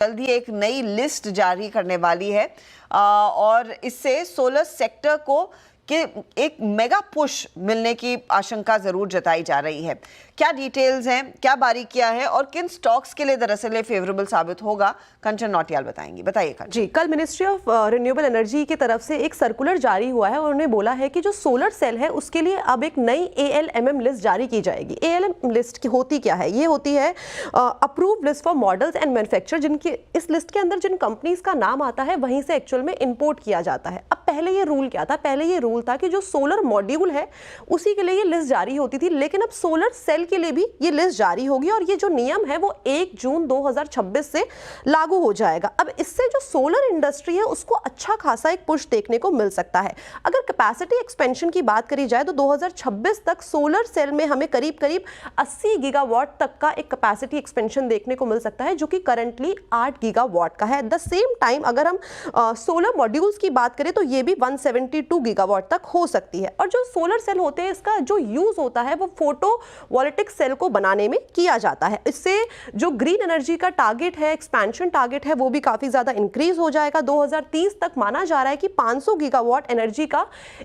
जल्द ही एक नई लिस्ट जारी करने वाली है और इससे सोलर सेक्टर को कि एक मेगा पुश मिलने की आशंका जरूर जताई जा रही है। क्या डिटेल्स हैं, क्या बारीकियां हैं और किन स्टॉक्स के लिए दरअसल ये फेवरेबल साबित होगा, कंचन नौटियाल बताएंगी। बताइए कंचन। जी, कल मिनिस्ट्री ऑफ रिन्यूएबल एनर्जी की तरफ से एक सर्कुलर जारी हुआ है और उन्होंने बोला है कि जो सोलर सेल है उसके लिए अब एक नई ALMM लिस्ट जारी की जाएगी। ALMM लिस्ट की होती क्या है? ये होती है approved list for models and manufacture, जिनकी इस लिस्ट के अंदर जिन कंपनीज का नाम आता है वहीं से एक्चुअल में इंपोर्ट किया जाता है। अब पहले ये रूल क्या था? पहले ये रूल था कि जो सोलर मॉड्यूल है उसी के लिए ये लिस्ट जारी होती थी, लेकिन अब सोलर सेल के लिए भी ये लिस्ट जारी होगी और ये जो नियम है वो 1 जून 2026 से लागू हो जाएगा। अब इससे जो सोलर इंडस्ट्री है उसको अच्छा खासा एक पुश देखने को मिल सकता है। अगर कैपेसिटी एक्सपेंशन की बात करी जाए तो 2026 तक सोलर सेल में हमें करीब करीब 80 गीगावाट तक का एक कैपेसिटी एक्सपेंशन देखने को मिल सकता है, जो कि करंटली 8 गीगावाट का है। एट द सेम टाइम अगर हम सोलर मॉड्यूल्स की बात करें तो ये भी 172 गीगावाट तक हो सकती है। और जो सोलर सेल होते हैं इसका जो यूज होता है वो फोटोवोल्टिक सेल को बनाने में किया जाता है। इससे जो ग्रीन एनर्जी का टारगेट है, एक्सपेंशन टारगेट है, वो भी काफी ज्यादा इंक्रीज हो जाएगा। 2030 तक माना जा रहा है कि 500 गीगावाट एनर्जी का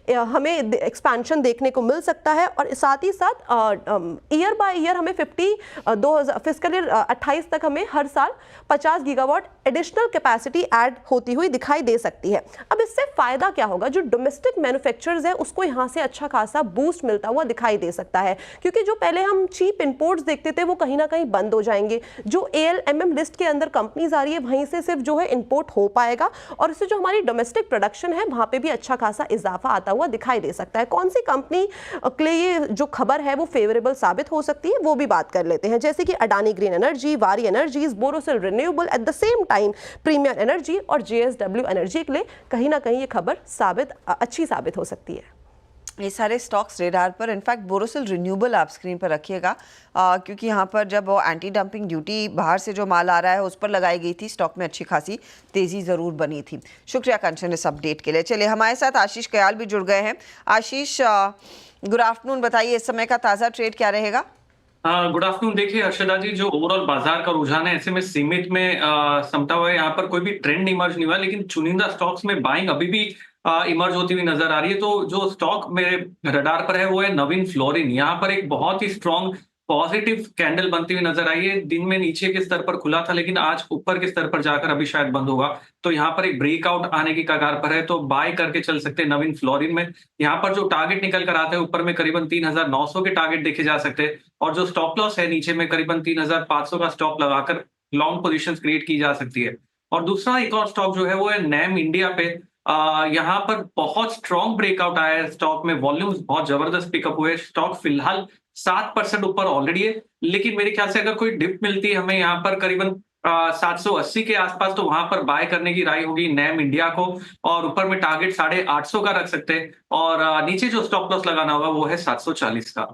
हमें एक्सपेंशन देखने को मिल सकता है और साथ ही साथ ईयर बाय ईयर हमें फिस्कल ईयर 28 तक हमें हर साल 50 गीगावाट एडिशनल कैपेसिटी ऐड होती हुई दिखाई दे सकती है। अब इससे फायदा क्या होगा? जो डोमेस्टिक मैन्युफैक्चरर्स है उसको यहाँ से अच्छा खासा बूस्ट मिलता हुआ दिखाई दे सकता है, क्योंकि जो पहले हम चीप इंपोर्ट्स देखते थे वो कहीं ना कहीं बंद हो जाएंगे। जो ALMM लिस्ट के अंदर कंपनीज आ रही है वहीं से सिर्फ जो है इंपोर्ट हो पाएगा और इससे जो हमारी डोमेस्टिक प्रोडक्शन है वहां पे भी अच्छा खासा इजाफा आता हुआ दिखाई दे सकता है। कौन सी कंपनी के लिए ये जो खबर है वो फेवरेबल साबित हो सकती है वो भी बात कर लेते हैं, जैसे कि Adani green energy, Waaree energies, Borosil renewable, at the same time Premier energy और JSW एनर्जी के लिए कहीं ना कहीं ये खबर अच्छी साबित हो सकती है। ये सारे स्टॉक्स रेडार पर, इनफैक्ट बोरोसिल रिन्यूएबल आप स्क्रीन पर रखिएगा क्योंकि यहाँ पर जब वो एंटी डंपिंग ड्यूटी बाहर से जो माल आ रहा है उस पर लगाई गई थी, स्टॉक में अच्छी खासी तेज़ी ज़रूर बनी थी। शुक्रिया कंचन इस अपडेट के लिए। चलिए हमारे साथ आशीष कयाल भी जुड़ गए हैं। आशीष, गुड आफ्टरनून, बताइए इस समय का ताज़ा ट्रेड क्या रहेगा? Good afternoon. देखिए अर्शदा जी, जो ओवरऑल बाजार का रुझान है ऐसे में सीमित में समता हुआ है। यहाँ पर कोई भी ट्रेंड इमर्ज नहीं हुआ, लेकिन चुनिंदा स्टॉक्स में बाइंग अभी भी इमर्ज होती हुई नजर आ रही है। तो जो स्टॉक मेरे रडार पर है वो है नवीन फ्लोरिन। यहाँ पर एक बहुत ही स्ट्रॉन्ग पॉजिटिव कैंडल बनती हुई नजर आई है। दिन में नीचे के स्तर पर खुला था लेकिन आज ऊपर के स्तर पर जाकर अभी शायद बंद होगा। तो यहाँ पर एक ब्रेकआउट आने की कगार पर है, तो बाय करके चल सकते हैं नवीन फ्लोरिन में। यहाँ पर जो टारगेट निकल कर आता है ऊपर में करीबन 3900 के टारगेट देखे जा सकते हैं और जो स्टॉप लॉस है नीचे में करीबन 3500 का स्टॉप लगाकर लॉन्ग पोजीशंस क्रिएट की जा सकती है। और दूसरा एक और स्टॉक जो है वो है नैम इंडिया पे। यहाँ पर बहुत स्ट्रॉन्ग ब्रेकआउट आया है स्टॉक में, वॉल्यूम्स बहुत जबरदस्त पिकअप हुए। स्टॉक फिलहाल 7% ऊपर ऑलरेडी है, लेकिन मेरे ख्याल से अगर कोई डिप मिलती है हमें यहाँ पर करीबन 780 के आसपास, तो वहां पर बाय करने की राय होगी नैम इंडिया को। और ऊपर में टारगेट 850 का रख सकते हैं और नीचे जो स्टॉप लॉस लगाना होगा वो है 740 का।